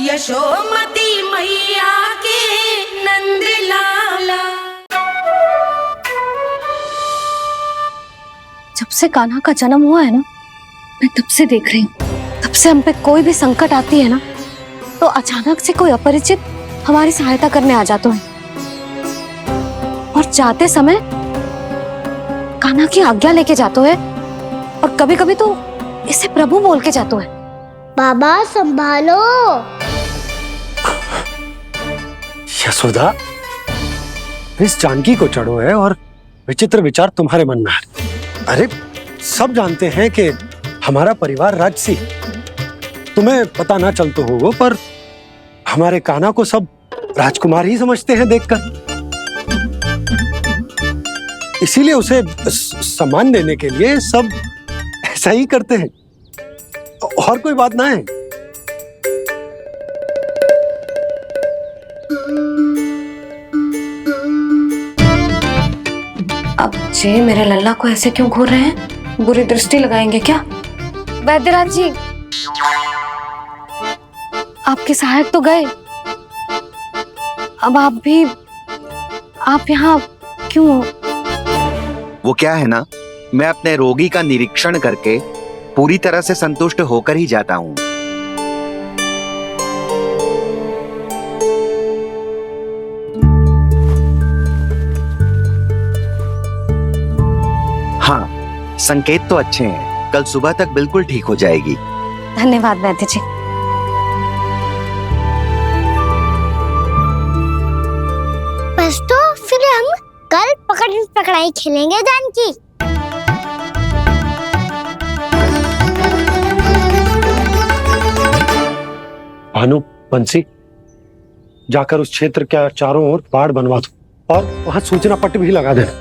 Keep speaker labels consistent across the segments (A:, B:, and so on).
A: यशोमती मैया के नंद लाला।
B: जब से कान्हा का जन्म हुआ है ना, मैं तब से देख रही हूँ, तब से हम पे कोई भी संकट आती है ना, तो अचानक से कोई अपरिचित हमारी सहायता करने आ जाते हैं और जाते समय कान्हा की आज्ञा लेके जाते हैं और कभी कभी तो इसे प्रभु बोल के जाते हैं।
C: बाबा संभालो।
D: यशोदा, इस जानकी को चढ़ो है और विचित्र विचार तुम्हारे मन में है। अरे सब जानते हैं कि हमारा परिवार राजसी, तुम्हें पता ना चलता होगा पर हमारे कान्हा को सब राजकुमार ही समझते हैं देखकर, इसीलिए उसे सम्मान देने के लिए सब ऐसा ही करते हैं, और कोई बात ना है।
B: अब जे मेरे लल्ला को ऐसे क्यों घूर रहे हैं? बुरी दृष्टि लगाएंगे क्या? वैद्यराज जी, आपके सहायक तो गए, अब आप यहाँ क्यों?
E: वो क्या है ना, मैं अपने रोगी का निरीक्षण करके पूरी तरह से संतुष्ट होकर ही जाता हूँ। हाँ, संकेत तो अच्छे हैं, कल सुबह तक बिल्कुल ठीक हो जाएगी।
B: धन्यवाद वैद्य जी।
C: बस तो फिर हम कल पकड़ पकड़ाई खेलेंगे जानकी।
D: भानु, बंसी, जाकर उस क्षेत्र के चारों ओर बाड़ बनवा दो और वहां सूचना पट्ट भी लगा देना,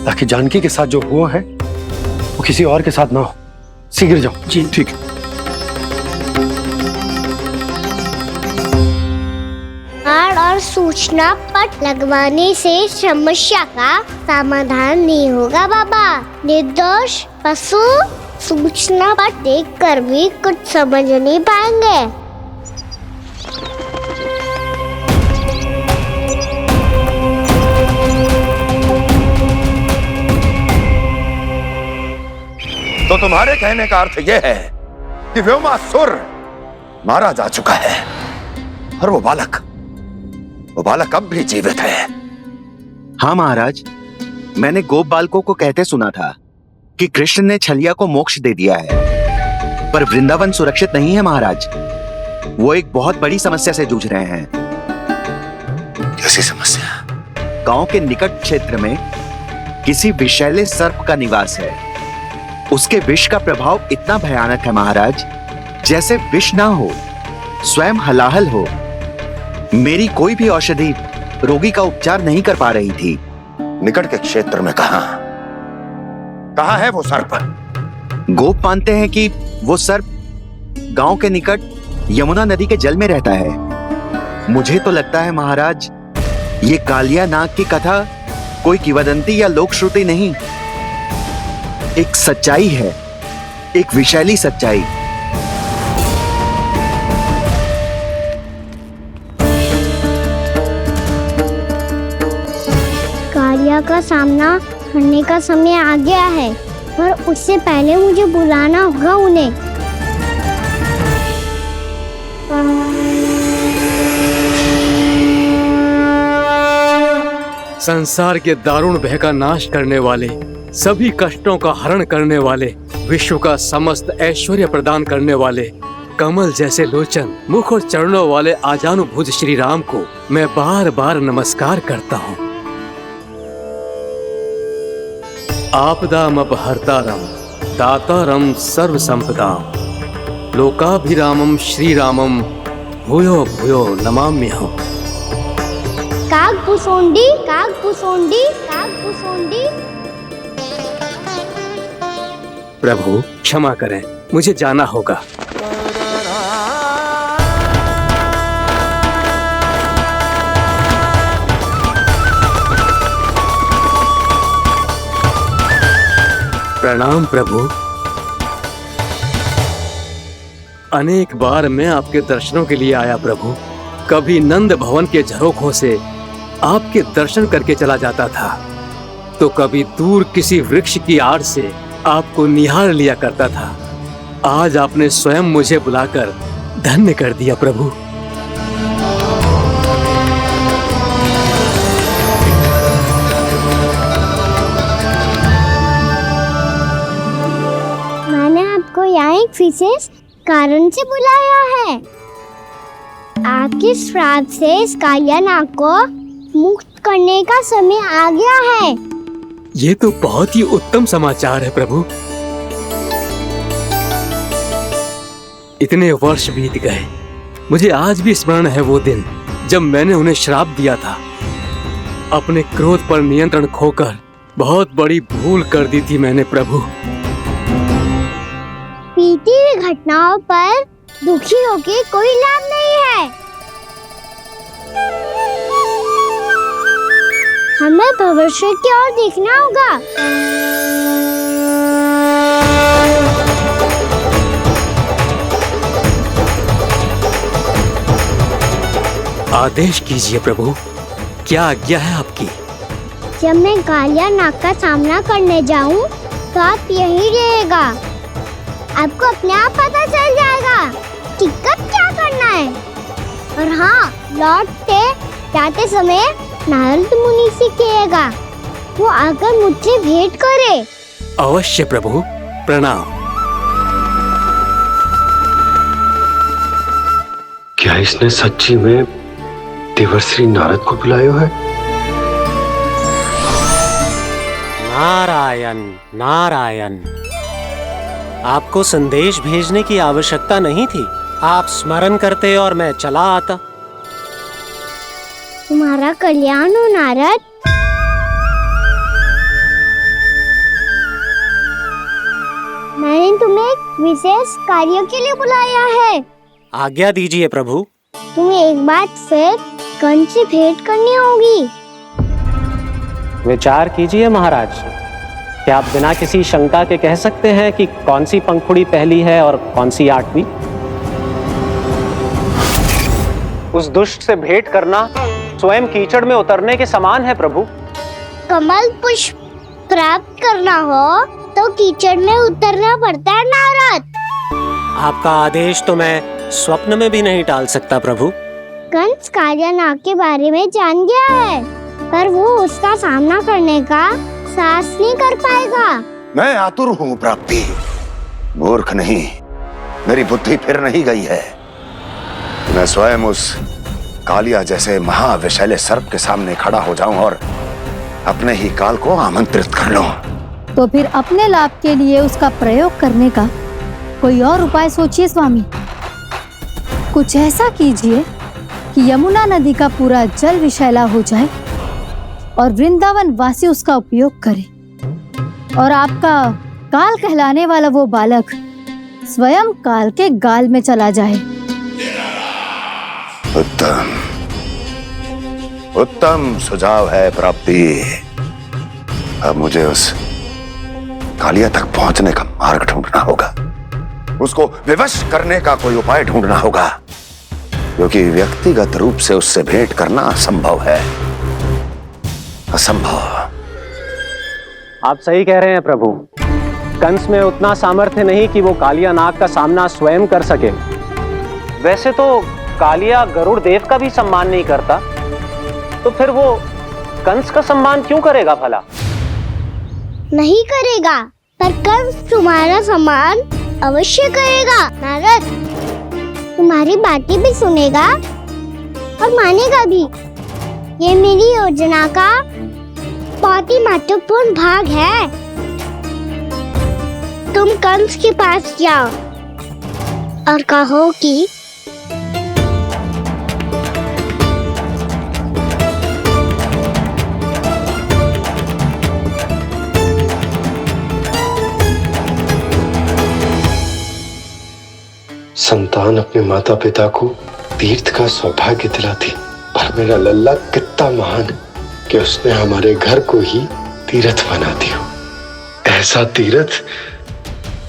D: ताकि जानकी के साथ जो हुआ है वो किसी और के साथ ना हो। शीघ्र जाओ।
F: जी ठीक है।
C: बाड़ और सूचना पट लगवाने से समस्या का समाधान नहीं होगा बाबा। निर्दोष पशु सूचना पट देखकर भी कुछ समझ नहीं पाएंगे।
G: तो तुम्हारे कहने का अर्थ यह है कि व्योमासुर मारा जा चुका है और वो बालक अब भी जीवित है।
E: हाँ महाराज, मैंने गोप बालकों को कहते सुना था कि कृष्ण ने छलिया को मोक्ष दे दिया है, पर वृंदावन सुरक्षित नहीं है महाराज। वो एक बहुत बड़ी समस्या से जूझ रहे हैं।
G: कैसी समस्या?
E: गांव के निकट क्षेत्र में किसी विषैले सर्प का निवास है। उसके विष का प्रभाव इतना भयानक है महाराज, जैसे विष ना हो, स्वयं हलाहल हो। मेरी कोई भी औषधि रोगी का उपचार नहीं कर पा रही थी।
G: निकट के क्षेत्र में कहां है वो सर्प?
E: गोप मानते हैं कि वो सर्प गांव के निकट यमुना नदी के जल में रहता है। मुझे तो लगता है महाराज, ये कालिया नाग की कथा कोई किंवदंती या लोक श्रुति नहीं, एक सच्चाई है, एक विषैली सच्चाई।
C: कालिया का सामना करने का समय आ गया है, पर उससे पहले मुझे बुलाना होगा उन्हें।
F: संसार के दारुण भय का नाश करने वाले, सभी कष्टों का हरण करने वाले, विश्व का समस्त ऐश्वर्य प्रदान करने वाले, कमल जैसे लोचन, मुख और चरणों वाले आजानुभुज श्री राम को मैं बार बार नमस्कार करता हूँ। आपदामपहर्तारं दातारं सर्व संपदाम लोकाभिरामं श्री रामं भूयो भूयो नमाम्यहम्।
C: कागभूषोंडी कागभूषोंडी कागभूषोंडी।
F: प्रभु क्षमा करें, मुझे जाना होगा। प्रणाम प्रभु। अनेक बार मैं आपके दर्शनों के लिए आया प्रभु। कभी नंद भवन के झरोखों से आपके दर्शन करके चला जाता था, तो कभी दूर किसी वृक्ष की आड़ से आपको निहार लिया करता था। आज आपने स्वयं मुझे बुलाकर धन्य कर दिया प्रभु।
C: मैंने आपको यहाँ एक विशेष कारण से बुलाया है। आपके श्राप से इस कालिया नाग को मुक्त करने का समय आ गया है।
F: ये तो बहुत ही उत्तम समाचार है प्रभु। इतने वर्ष बीत गए, मुझे आज भी स्मरण है वो दिन जब मैंने उन्हें श्राप दिया था। अपने क्रोध पर नियंत्रण खोकर बहुत बड़ी भूल कर दी थी मैंने प्रभु।
C: बीती हुई घटनाओं पर दुखी होके कोई लाभ नहीं है। हमें भविष्य की ओर देखना होगा।
F: आदेश कीजिए प्रभु, क्या आज्ञा है आपकी?
C: जब मैं कालिया नाग का सामना करने जाऊं, तो आप यहीं रहेगा। आपको अपने आप पता चल जाएगा कि कब क्या करना है। और हाँ, लौटते जाते समय नारद मुनि से कहिएगा, वो आकर मुझसे भेंट करे।
F: अवश्य प्रभु, प्रणाम।
D: क्या इसने सच्ची में देवर्षि नारद को बुलाया है?
H: नारायण नारायण, आपको संदेश भेजने की आवश्यकता नहीं थी। आप स्मरण करते और मैं चला आता।
C: तुम्हारा कल्याण हो नारद। मैंने तुम्हें एक विशेष कार्य के लिए बुलाया है।
H: आज्ञा दीजिए प्रभु।
C: तुम्हें एक बार फिर कंस से भेंट करनी होगी।
H: विचार कीजिए महाराज, क्या आप बिना किसी शंका के कह सकते हैं कि कौन सी पंखुड़ी पहली है और कौन सी आठवीं? उस दुष्ट से भेंट करना स्वयं कीचड़ में उतरने के समान है प्रभु।
C: कमल पुष्प प्राप्त करना हो तो कीचड़ में उतरना पड़ता है नारद।
H: आपका आदेश तो मैं स्वप्न में भी नहीं टाल सकता प्रभु।
C: कंस कालिया नाग के बारे में जान गया है, पर वो उसका सामना करने का साहस नहीं कर पाएगा।
G: मैं आतुर हूँ प्राप्ति, मूर्ख नहीं। मेरी बुद्धि फिर नहीं गई है। मैं स्वयं उस कालिया जैसे महाविषैले सर्प के सामने खड़ा हो जाऊं और अपने ही काल को आमंत्रित कर लूं।
I: तो फिर अपने लाभ के लिए उसका प्रयोग करने का कोई और उपाय सोचिए स्वामी। कुछ ऐसा कीजिए कि यमुना नदी का पूरा जल विषैला हो जाए और वृंदावन वासी उसका उपयोग करे, और आपका काल कहलाने वाला वो बालक स्वयं काल के गाल में चला जाए।
G: उत्तम उत्तम सुझाव है प्राप्ति। अब मुझे उस कालिया तक पहुंचने का मार्ग ढूंढना होगा। उसको विवश करने का कोई उपाय ढूंढना होगा, क्योंकि व्यक्तिगत रूप से उससे भेंट करना असंभव है। असंभव।
H: आप सही कह रहे हैं प्रभु। कंस में उतना सामर्थ्य नहीं कि वो कालिया नाग का सामना स्वयं कर सके। वैसे तो कालिया गरुड़ देव का भी सम्मान नहीं करता, तो फिर वो कंस का सम्मान क्यों करेगा भला?
C: नहीं करेगा, पर कंस तुम्हारा सम्मान अवश्य करेगा नारद। तुम्हारी बातें भी सुनेगा और मानेगा भी। ये मेरी योजना का बहुत ही महत्वपूर्ण भाग है। तुम कंस के पास जाओ और कहो कि
D: संतान अपने माता पिता को तीर्थ का सौभाग्य दिलाती, और मेरा लल्ला कितना महान कि उसने हमारे घर को ही तीर्थ बना दिया। ऐसा तीर्थ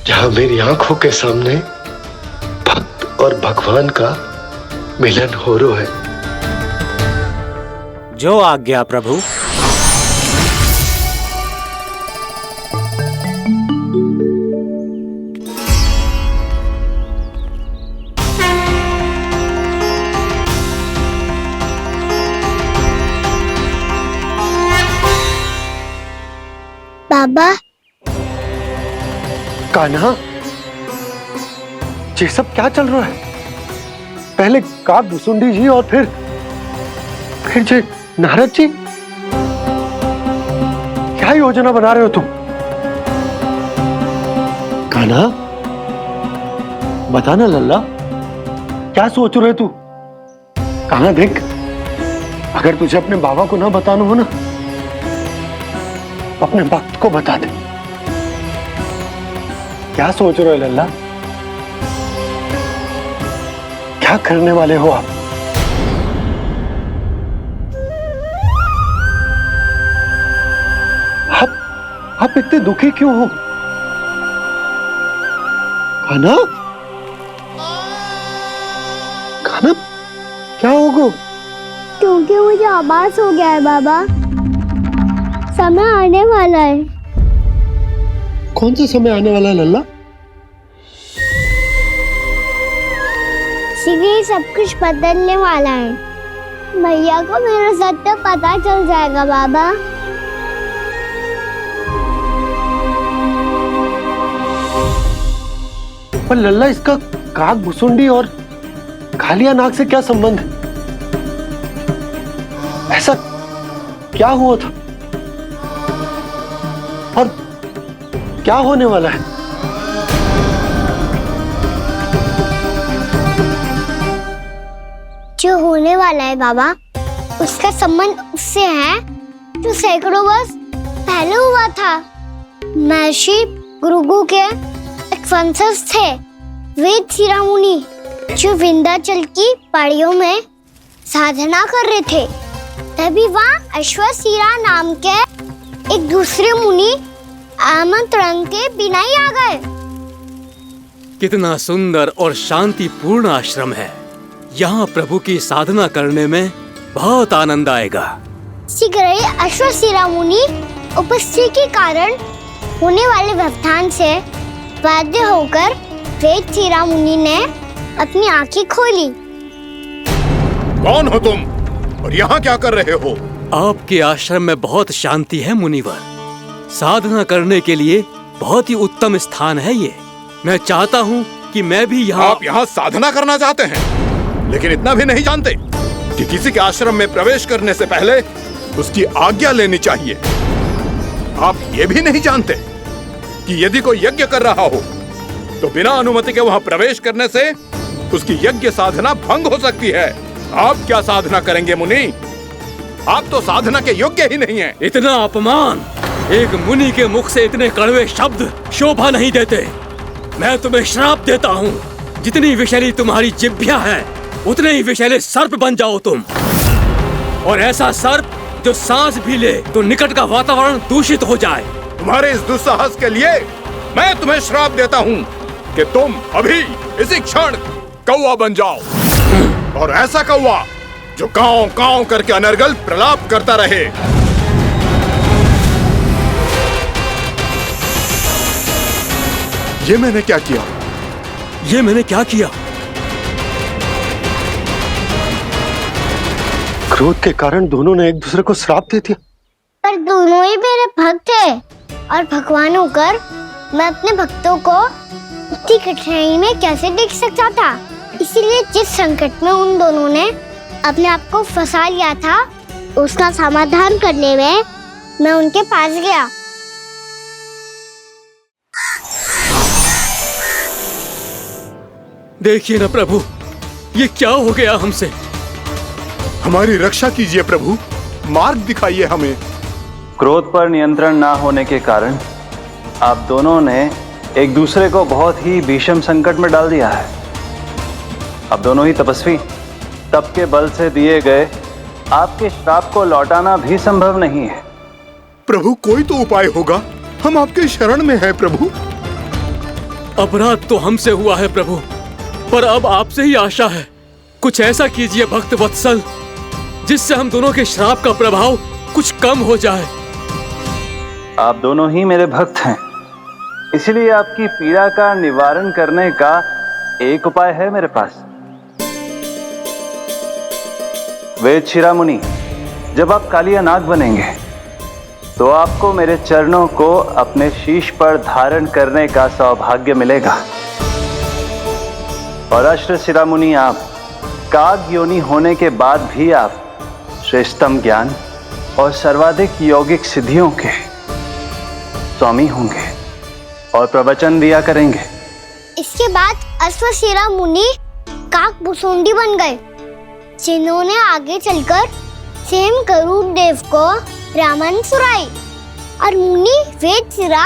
D: जहां मेरी आंखों के सामने भक्त और भगवान का मिलन हो रो है।
H: जो आज्ञा प्रभु।
C: बाबा,
D: कान्हा, ये सब क्या चल रहा है? पहले काक भुसुंडी जी और फिर जे नारद जी। क्या योजना बना रहे हो तुम? कान्हा, बताना लल्ला, क्या सोच रहे तू? कान्हा देख, अगर तुझे अपने बाबा को ना बताना हो ना, अपने भक्त को बता दे। क्या सोच रहे हो लल्ला? क्या करने वाले हो आप? आप इतने दुखी क्यों हो? कान्हा, कान्हा, क्या होगा?
C: क्योंकि मुझे आभास हो गया है बाबा, समय आने वाला है।
D: कौन सा समय आने वाला है लल्ला?
C: शीघ्र ही सब कुछ बदलने वाला है। भैया को मेरा सत्य पता चल जाएगा बाबा।
D: पर लल्ला, इसका काक भुसुंडी और कालिया नाग से क्या संबंध है? ऐसा क्या हुआ था और क्या होने वाला है?
C: जो होने वाला है बाबा, उसका संबंध उससे है जो सैकड़ों वर्ष पहले हुआ था। महर्षि भृगु के एक वंशज थे वेद शिरा मुनि, जो विंध्याचल की पहाड़ियों में साधना कर रहे थे। तभी वहाँ अश्वशिरा नाम के एक दूसरे मुनि आमंत्रण के बिना ही आ गए।
F: कितना सुंदर और शांतिपूर्ण आश्रम है। यहाँ प्रभु की साधना करने में बहुत आनंद आएगा।
C: शीघ्र ही अश्वशिरा मुनि उपस्थिति के कारण होने वाले व्यवधान से बाध्य होकर वेद शिरा मुनि ने अपनी आंखें खोली।
G: कौन हो तुम और यहाँ क्या कर रहे हो?
F: आपके आश्रम में बहुत शांति है मुनिवर। साधना करने के लिए बहुत ही उत्तम स्थान है ये। मैं चाहता हूँ कि मैं भी यहाँ।
G: आप यहाँ साधना करना चाहते हैं, लेकिन इतना भी नहीं जानते कि किसी के आश्रम में प्रवेश करने से पहले उसकी आज्ञा लेनी चाहिए। आप ये भी नहीं जानते कि यदि कोई यज्ञ कर रहा हो तो बिना अनुमति के वहाँ प्रवेश करने से उसकी यज्ञ साधना भंग हो सकती है। आप क्या साधना करेंगे मुनि? आप तो साधना के योग्य ही नहीं हैं।
F: इतना अपमान! एक मुनि के मुख से इतने कड़वे शब्द शोभा नहीं देते। मैं तुम्हें श्राप देता हूँ, जितनी विषैली तुम्हारी जिह्वा है उतने ही विषैले सर्प बन जाओ तुम। और ऐसा सर्प जो सांस भी ले तो निकट का वातावरण दूषित हो जाए।
G: तुम्हारे इस दुस्साहस के लिए मैं तुम्हें श्राप देता हूँ कि तुम अभी इसी क्षण कौवा बन जाओ, और ऐसा कौवा जो कांव कांव करके अनर्गल प्रलाप करता रहे। ये मैंने क्या किया?
F: ये मैंने क्या किया?
D: क्रोध के कारण दोनों ने एक दूसरे को श्राप दे दिया।
C: पर दोनों ही मेरे भक्त थे, और भगवान होकर मैं अपने भक्तों को इतनी कठिनाई में कैसे देख सकता था। इसीलिए जिस संकट में उन दोनों ने अपने आप को फंसा लिया था, उसका समाधान करने में मैं उनके पास गया।
F: देखिए ना प्रभु, ये क्या हो गया हमसे?
G: हमारी रक्षा कीजिए प्रभु, मार्ग दिखाइए हमें।
J: क्रोध पर नियंत्रण ना होने के कारण आप दोनों ने एक दूसरे को बहुत ही भीषण संकट में डाल दिया है। अब दोनों ही तपस्वी, तप के बल से दिए गए आपके श्राप को लौटाना भी संभव नहीं है।
G: प्रभु कोई तो उपाय होगा, हम आपके शरण में हैं प्रभु।
F: अपराध तो हमसे हुआ है प्रभु, पर अब आपसे ही आशा है, कुछ ऐसा कीजिए भक्त वत्सल, जिससे हम दोनों के श्राप का प्रभाव कुछ कम हो जाए।
J: आप दोनों ही मेरे भक्त हैं, इसलिए आपकी पीड़ा का निवारण करने का एक उपाय है मेरे पास। वेद शिरोमणि, जब आप कालिया नाग बनेंगे तो आपको मेरे चरणों को अपने शीश पर धारण करने का सौभाग्य मिलेगा। और अश्र शिरोमणि, आप काग योनि होने के बाद भी आप श्रेष्ठतम ज्ञान और सर्वाधिक यौगिक सिद्धियों के स्वामी होंगे और प्रवचन दिया करेंगे।
C: इसके बाद अश्वशिरा मुनि काकभूषुंडी बन गए, जिन्होंने आगे चलकर स्वयं गरुड़ देव को रामायण सुनाई। और मुनि वेदशिरा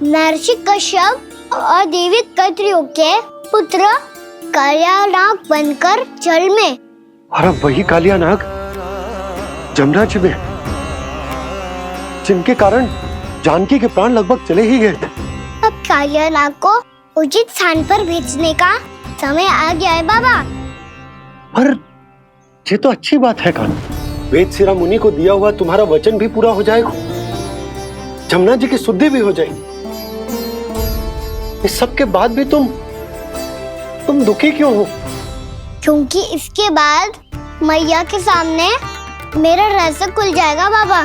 C: महर्षि कश्यप और देवी कत्रियों के पुत्र कालिया नाग बनकर जल में।
D: और अब वही कालिया नाग जमराज में, जिनके कारण जानकी के प्राण लगभग चले ही गए थे।
C: अब कालिया नाग को उचित स्थान पर भेजने का समय आ गया है बाबा।
D: पर ये तो अच्छी बात है कान्हा, वेद शिरोमणि को दिया हुआ तुम्हारा वचन भी पूरा हो जाएगा, जमुना जी की शुद्धि भी हो जाएगी। इस सब के बाद भी तुम दुखी क्यों हो?
C: क्योंकि इसके बाद मैया के सामने मेरा रहस्य खुल जाएगा बाबा।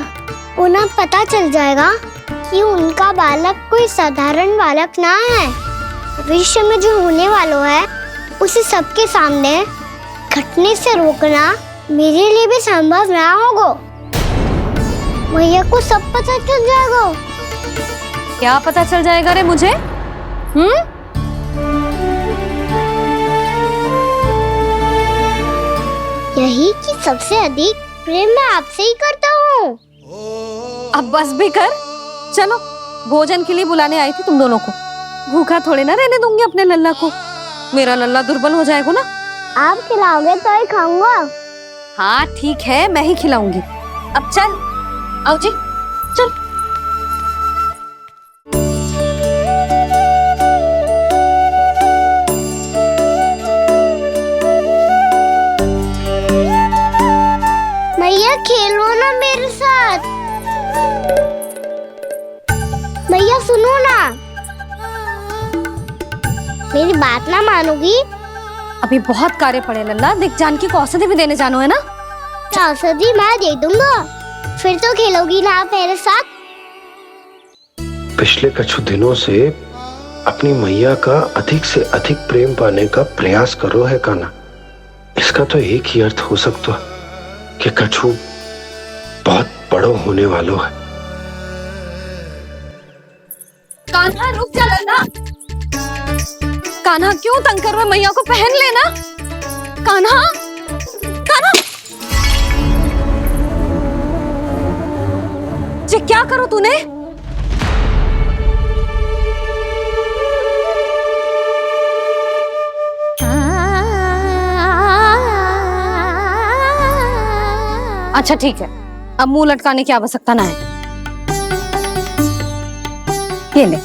C: उन्हें पता चल जाएगा कि उनका बालक कोई साधारण बालक ना है। भविष्य में जो होने वाला है उसे सबके सामने घटने से रोकना मेरे लिए भी संभव ना होगा। मैया को सब पता चल जाएगा।
B: क्या पता चल जाएगा रे मुझे?
C: यही कि सबसे अधिक प्रेम मैं आपसे ही करता हूँ।
B: अब बस भी कर, चलो भोजन के लिए बुलाने आई थी तुम दोनों को। भूखा थोड़े ना रहने दूंगी अपने लल्ला को, मेरा लल्ला दुर्बल हो जाएगा ना।
C: आप खिलाओगे तो ही खाऊंगा।
B: हाँ ठीक है, मैं ही खिलाऊंगी। अब चल, आओ जी चल।
C: मैया खेलो ना मेरे साथ। मैया सुनो ना, मेरी बात ना मानोगी?
B: अभी बहुत कार्य पड़े लल्ला, देख जानकी को औषधि भी देने जानो है ना।
C: औषधि मैं दे दूंगा, फिर तो खेलोगी ना आप मेरे साथ?
K: पिछले कुछ दिनों से अपनी मैया का अधिक से अधिक प्रेम पाने का प्रयास करो है कान्हा। इसका तो एक ही अर्थ हो सकता है कि कछु बहुत बड़ो होने वालों है।
B: कान्हा रुक जा लल्ला। कान्हा क्यों तंग कर रहा है? मैया को पहन लेना। कान्हा, कान्हा, ये क्या करो तूने? अच्छा ठीक है, अब मुंह लटकाने की आवश्यकता ना है। ये ले।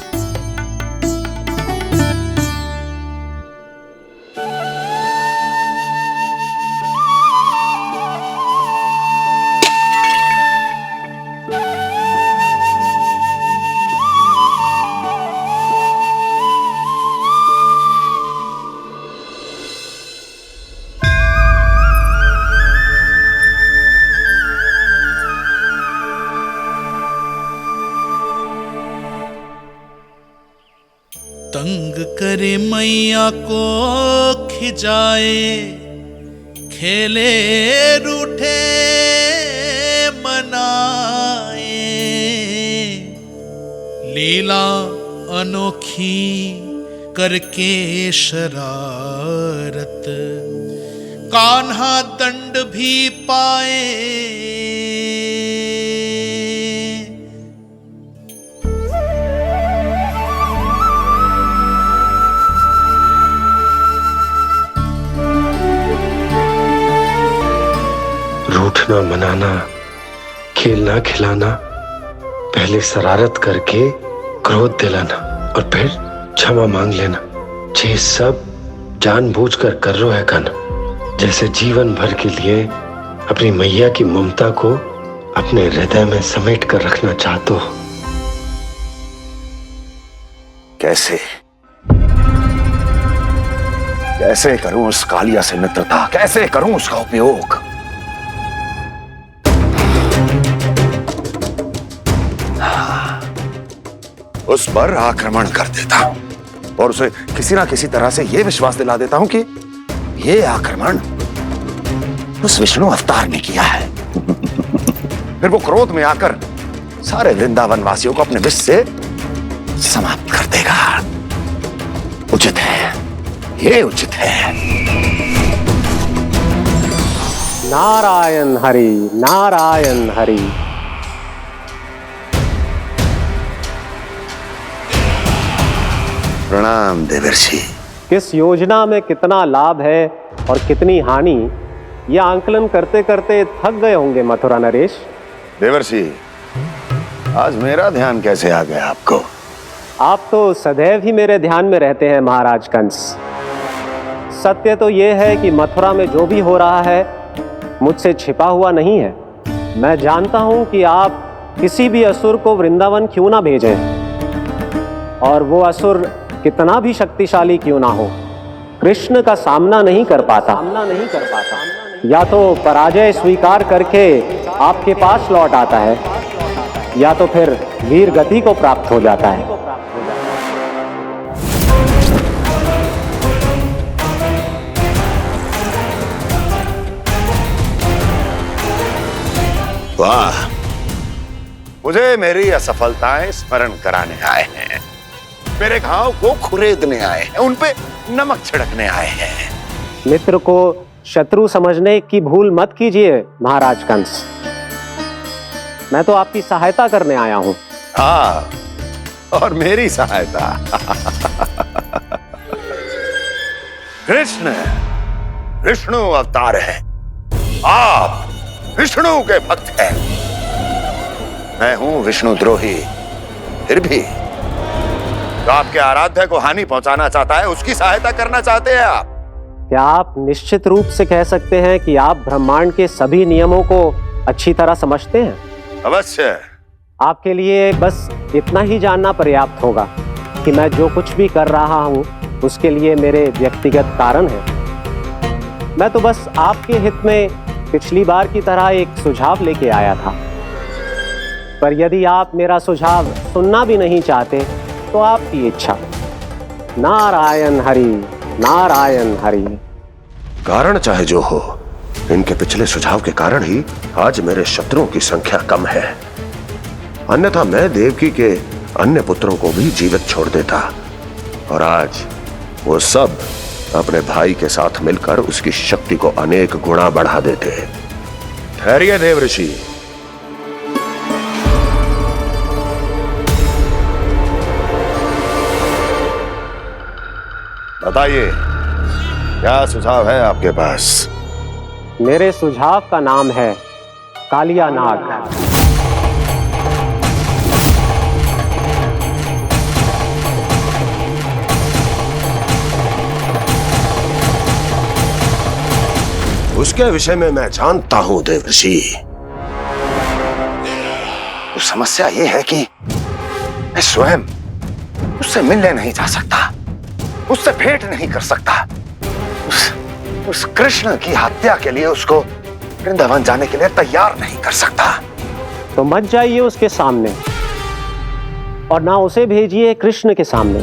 L: तंग करे मैया को खिजाए, खेले रूठे मनाए, लीला अनोखी करके शरारत, कान्हा दंड भी पाए।
K: रूठना मनाना, खेलना खिलाना, पहले शरारत करके क्रोध दिलाना और फिर क्षमा मांग लेना, ये सब जानबूझकर कर रहे है कान्हा, जैसे जीवन भर के लिए अपनी मैया की ममता को अपने हृदय में समेट कर रखना चाहते हो।
G: कैसे कैसे करूं उस कालिया से मित्रता, कैसे करूं उसका उपयोग? उस पर आक्रमण कर देता हूं और उसे किसी ना किसी तरह से यह विश्वास दिला देता हूं कि यह आक्रमण उस विष्णु अवतार ने किया है। फिर वो क्रोध में आकर सारे वृंदावन वासियों को अपने विष से समाप्त कर देगा। उचित है, ये उचित है।
H: नारायण हरि, नारायण हरि।
G: प्रणाम देवर्षि।
H: किस योजना में कितना लाभ है और कितनी हानि, यह आंकलन करते करते थक गए होंगे मथुरा नरेश।
G: देवर्षि, आज मेरा ध्यान कैसे आ गया आपको?
H: आप तो सदैव ही मेरे ध्यान में रहते हैं महाराज कंस। सत्य तो यह है कि मथुरा में जो भी हो रहा है मुझसे छिपा हुआ नहीं है। मैं जानता हूं कि आप किसी भी असुर को वृंदावन क्यों ना भेजें, और वो असुर कितना भी शक्तिशाली क्यों ना हो, कृष्ण का सामना नहीं कर पाता। या तो पराजय स्वीकार करके आपके पास लौट आता है, या तो फिर वीर गति को प्राप्त हो जाता है।
G: वाह, मुझे मेरी असफलताएं स्मरण कराने आए हैं, मेरे घाव को खुरेदने आए हैं, उन पे नमक छिड़कने आए हैं।
H: मित्र को शत्रु समझने की भूल मत कीजिए महाराज कंस। मैं तो आपकी सहायता करने आया हूं।
G: हाँ, और मेरी सहायता। कृष्ण विष्णु अवतार है, आप विष्णु के भक्त हैं। मैं हूं विष्णु द्रोही, फिर भी तो आपके आराध्य को हानि पहुंचाना चाहता है, उसकी सहायता करना चाहते हैं आप।
H: क्या आप निश्चित रूप से कह सकते हैं कि आप ब्रह्मांड के सभी नियमों को अच्छी तरह समझते हैं?
G: अवश्य।
H: आपके लिए बस इतना ही जानना पर्याप्त होगा कि मैं जो कुछ भी कर रहा हूं उसके लिए मेरे व्यक्तिगत कारण हैं। मैं तो बस आपके हित में पिछली बार की तरह एक सुझाव लेके आया था, पर यदि आप मेरा सुझाव सुनना भी नहीं चाहते तो आपकी इच्छा। नारायण हरि, नारायण हरि।
G: कारण चाहे जो हो, इनके पिछले सुझाव के कारण ही आज मेरे शत्रुओं की संख्या कम है। अन्यथा मैं देवकी के अन्य पुत्रों को भी जीवित छोड़ देता, और आज वो सब अपने भाई के साथ मिलकर उसकी शक्ति को अनेक गुणा बढ़ा देते। ठहरिए देवऋषि। बताइए, क्या सुझाव है आपके पास?
H: मेरे सुझाव का नाम है कालिया नाग।
G: उसके विषय में मैं जानता हूं देवर्षि। तो समस्या यह है कि मैं स्वयं उससे मिलने नहीं जा सकता, उससे भेंट नहीं कर सकता। उस कृष्ण की हत्या के लिए उसको वृंदावन जाने के लिए तैयार नहीं कर सकता।
H: तो मत जाइए उसके सामने, और ना उसे भेजिए कृष्ण के सामने।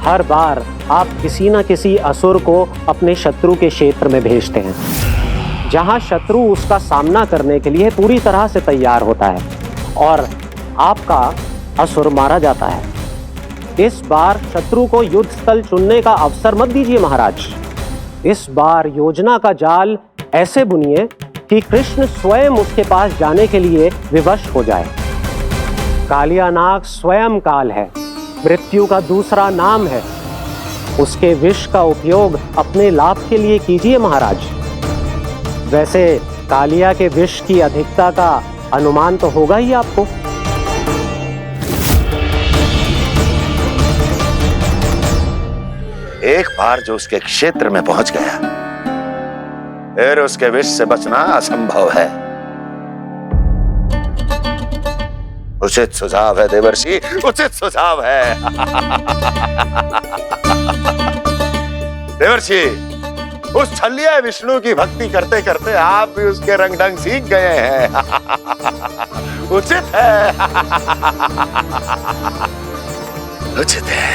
H: हर बार आप किसी न किसी असुर को अपने शत्रु के क्षेत्र में भेजते हैं, जहां शत्रु उसका सामना करने के लिए पूरी तरह से तैयार होता है और आपका असुर मारा जाता है। इस बार शत्रु को युद्ध स्थल चुनने का अवसर मत दीजिए महाराज। इस बार योजना का जाल ऐसे बुनिए कि कृष्ण स्वयं उसके पास जाने के लिए विवश हो जाए। कालिया नाग स्वयं काल है, मृत्यु का दूसरा नाम है। उसके विष का उपयोग अपने लाभ के लिए कीजिए महाराज। वैसे कालिया के विष की अधिकता का अनुमान तो होगा ही आपको।
G: एक बार जो उसके क्षेत्र में पहुंच गया, फिर उसके विष से बचना असंभव है। उचित सुझाव है देवर्षि, उचित सुझाव है। देवर्षि, उस छलिया विष्णु की भक्ति करते करते आप भी उसके रंग ढंग सीख गए हैं। उचित है। उचित है।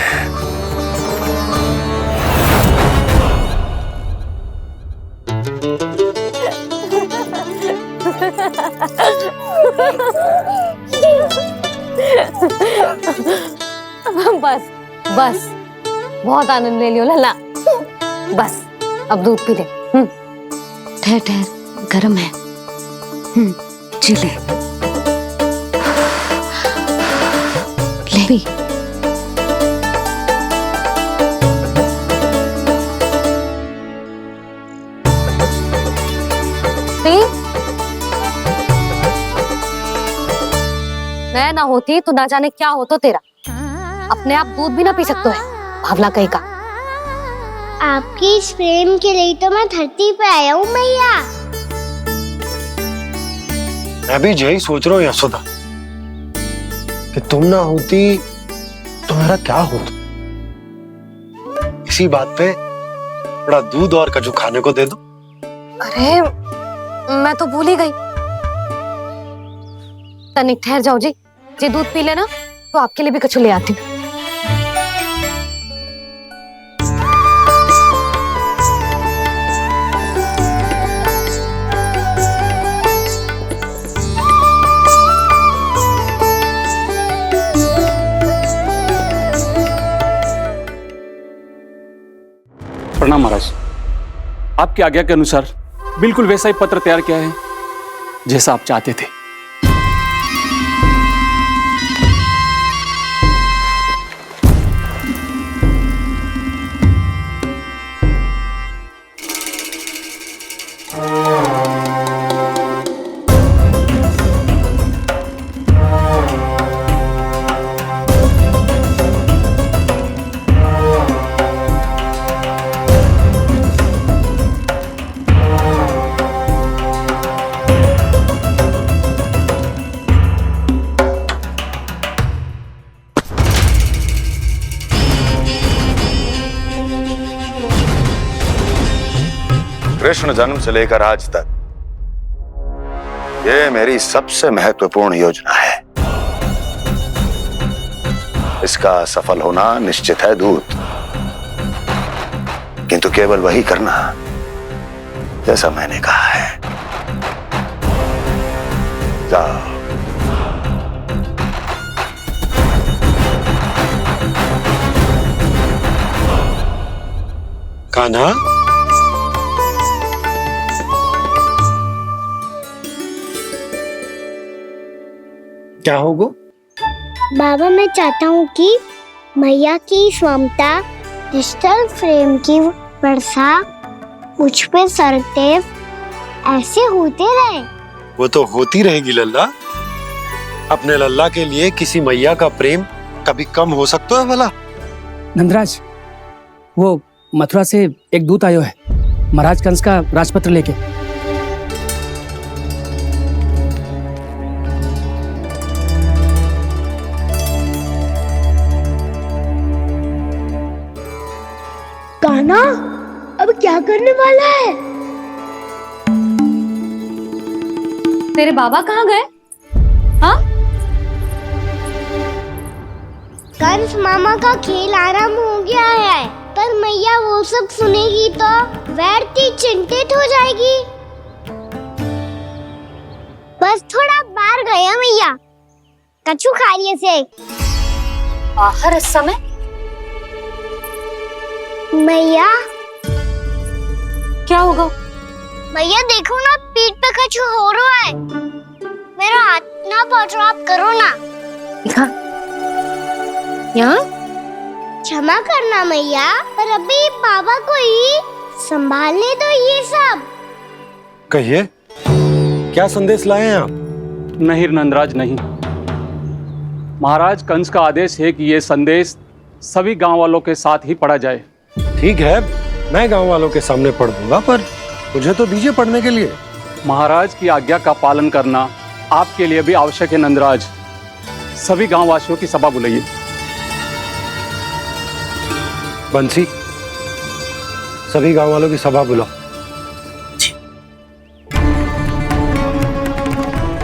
B: बस बस, बहुत आनंद ले लियो लल्ला। बस अब दूध पी ले। ठहर ठहर, गरम है। जी ले ले। मैं ना होती तो ना जाने क्या होता तेरा। अपने आप दूध भी ना पी सकते है, भावला कहीं का।
C: आपकी इस प्रेम के लिए तो मैं धरती पे आया हूँ मैया।
D: मैं भी यही सोच रहा हूँ यशोदा कि तुम ना होती तो मेरा क्या होता। इसी बात पे थोड़ा दूध और कजू खाने को दे दो।
B: अरे मैं तो भूल ही गई। तनिक ठहर जाओ जी, दूध पी लेना तो आपके लिए भी कछु ले आती हूँ।
M: प्रणाम महाराज। आपकी आज्ञा के अनुसार बिल्कुल वैसा ही पत्र तैयार किया है जैसा आप चाहते थे।
G: कृष्ण जन्म से लेकर आज तक ये मेरी सबसे महत्वपूर्ण योजना है। इसका सफल होना निश्चित है दूत, किंतु केवल वही करना जैसा मैंने कहा है। जाओ।
D: कान्हा, क्या होगा?
C: बाबा मैं चाहता हूँ कि मैया की ममता क्रिस्टल फ्रेम की वर्षा मुझ पे सरतेव ऐसे होते रहे।
D: वो तो होती रहेगी लल्ला। अपने लल्ला के लिए किसी मैया का प्रेम कभी कम हो सकता है भला?
N: नंदराज, वो मथुरा से एक दूत आयो है महाराज कंस का राजपत्र लेके।
C: कान्हा अब क्या करने वाला है?
B: तेरे बाबा कहाँ गए? हाँ?
C: कंस मामा का खेल आरंभ हो गया है, पर मैया वो सब सुनेगी तो व्यर्थी चिंतित हो जाएगी। बस थोड़ा बाहर गया मैया, कछु खाइए से।
B: बाहर इस समय?
C: मैया
B: क्या होगा?
C: मैया देखो ना, पीठ पे कछु हो रहा है। मेरा हाथ ना पकड़ो, आप करो ना।
B: यहाँ?
C: क्षमा करना मैया, पर अभी बाबा को ही संभालने दो ये सब।
D: कहिए, क्या संदेश लाए हैं आप?
M: नहीं नंदराज नहीं। महाराज कंस का आदेश है कि ये संदेश सभी गांव वालों के साथ ही पढ़ा जाए।
D: ठीक है, मैं गांव वालों के सामने पढ़ दूंगा, पर मुझे तो दीजिए पढ़ने के लिए।
M: महाराज की आज्ञा का पालन करना आपके लिए भी आवश्यक है नंदराज। सभी गांव वासियों की सभा बुलाइए।
D: बंसी, सभी गांव वालों की सभा बुलाओ।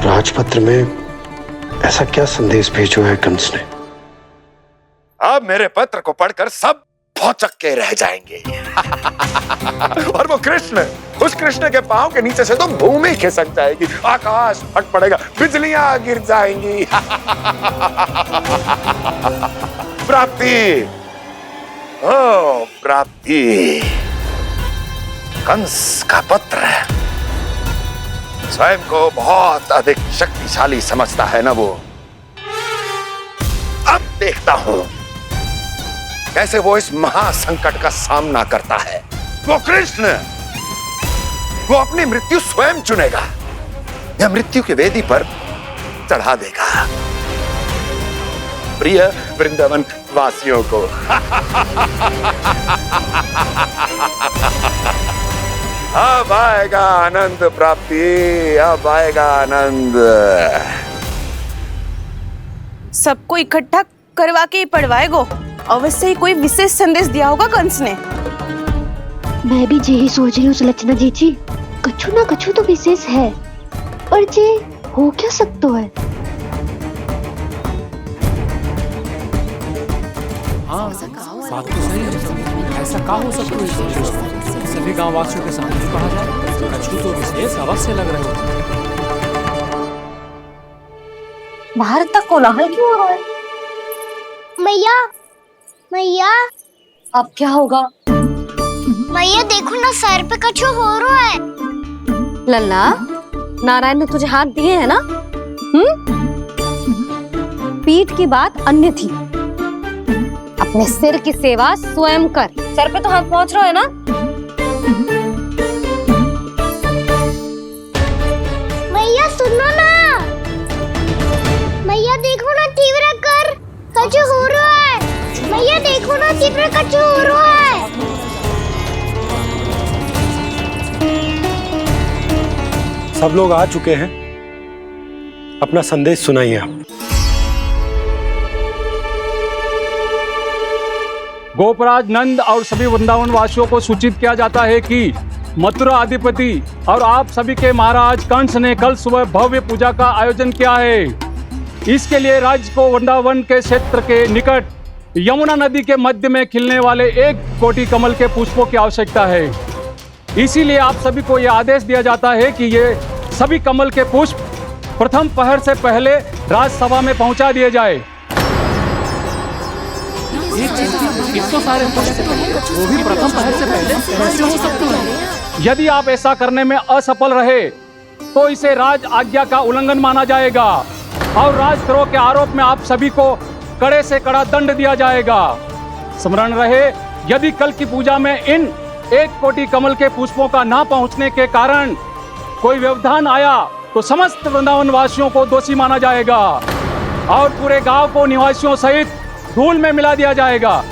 K: राजपत्र में ऐसा क्या संदेश भेजो है कंस ने?
G: अब मेरे पत्र को पढ़कर सब भौचक्के रह जाएंगे। और वो कृष्ण, उस कृष्ण के पांव के नीचे से तो भूमि खिसक जाएगी, आकाश फट पड़ेगा, बिजलियां गिर जाएंगी। प्राप्ति, ओ प्राप्ति, कंस का पत्र स्वयं को बहुत अधिक शक्तिशाली समझता है ना वो। अब देखता हूं कैसे वो इस महासंकट का सामना करता है। वो कृष्ण, वो अपनी मृत्यु स्वयं चुनेगा या मृत्यु की वेदी पर चढ़ा देगा प्रिय वृंदावन वासियों को। अब आएगा आनंद प्राप्ति, अब आएगा आनंद।
A: सबको इकट्ठा करवा के ही पढ़वाएगो। अवश्य ही कोई विशेष संदेश दिया होगा कंस ने।
C: मैं भी यही सोच रही हूँ सुलक्षणा जी, कछु ना कछु तो विशेष है, पर जे हो क्या सकता है?
F: हाँ, बात तो सही है। ऐसा क्या हो सकता है? सभी गांव वासियों के सामने पढ़ा जाए, कछु तो विशेष अवश्य लग रहे हो।
B: बाहर तक कोलाहल क्यों हो रहा है?
C: मैया, मैया,
B: अब क्या होगा?
C: मैया देखो ना, सर पे कछु हो रहा है।
B: लल्ला, नारायण ने तुझे हाथ दिए हैं ना? पीठ की बात अन्य थी। अपने सिर की सेवा स्वयं कर। सर पे तो हाथ पहुंच रहा है ना?
C: मैया सुनो ना, मैया देखो ना, तीव्र कर, कछु हो रहा है। मैया देखो ना, तीव्र कछु हो रहा है।
D: सब लोग आ चुके हैं, अपना संदेश सुनाइए आप।
M: गोपराज नंद और सभी वृंदावन वासियों को सूचित किया जाता है कि मथुरा अधिपति और आप सभी के महाराज कंस ने कल सुबह भव्य पूजा का आयोजन किया है। इसके लिए राज्य को वृंदावन के क्षेत्र के निकट यमुना नदी के मध्य में खिलने वाले 1 कोटि कमल के पुष्पों की आवश्यकता है। इसीलिए आप सभी को यह आदेश दिया जाता है कि ये सभी कमल के पुष्प प्रथम पहर से पहले राजसभा में पहुंचा दिए जाए।
N: इतने सारे वो भी प्रथम पहर से पहले कैसे हो सकते हैं?
M: यदि आप ऐसा करने में असफल रहे तो इसे राज आज्ञा का उल्लंघन माना जाएगा और राजद्रोह के आरोप में आप सभी को कड़े से कड़ा दंड दिया जाएगा। स्मरण रहे, यदि कल की पूजा में इन 1 कोटि कमल के पुष्पों का ना पहुंचने के कारण कोई व्यवधान आया तो समस्त वृंदावन वासियों को दोषी माना जाएगा और पूरे गांव को निवासियों सहित धूल में मिला दिया जाएगा।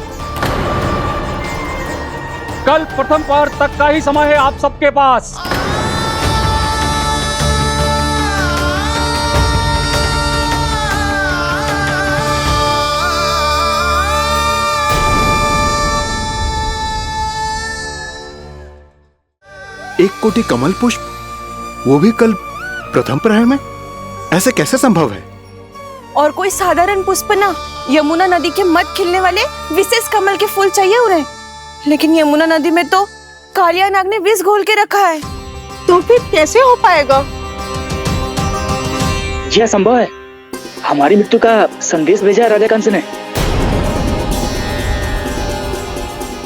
M: कल प्रथम पहर तक का ही समय है आप सबके पास।
E: एक कोटि कमल पुष्प, वो भी कल प्रथम प्रहर में? ऐसे कैसे संभव है?
A: और कोई साधारण पुष्प ना, यमुना नदी के मध्य खिलने वाले विशेष कमल के फूल चाहिए उन्हें। लेकिन यमुना नदी में तो कालिया नाग ने विष घोल के रखा है, तो फिर कैसे हो पाएगा?
N: यह संभव है। हमारी मृत्यु का संदेश भेजा राजा कंस ने।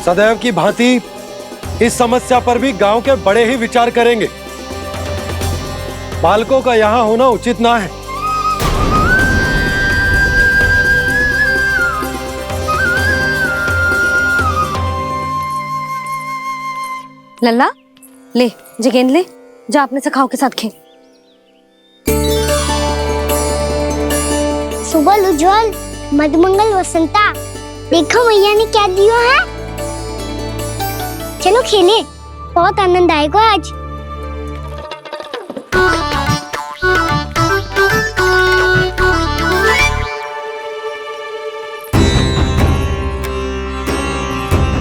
D: सदैव की भांति इस समस्या पर भी गांव के बड़े ही विचार करेंगे। बालकों का यहाँ होना उचित ना है।
B: लल्ला, ले जगेंद ले, जा अपने सखाओं के साथ खेल।
C: सुबह उज्जवल, मधुमंगल वसंता, देखो मैया ने क्या दिया है। चलो खेले, बहुत आनंद आएगा आज।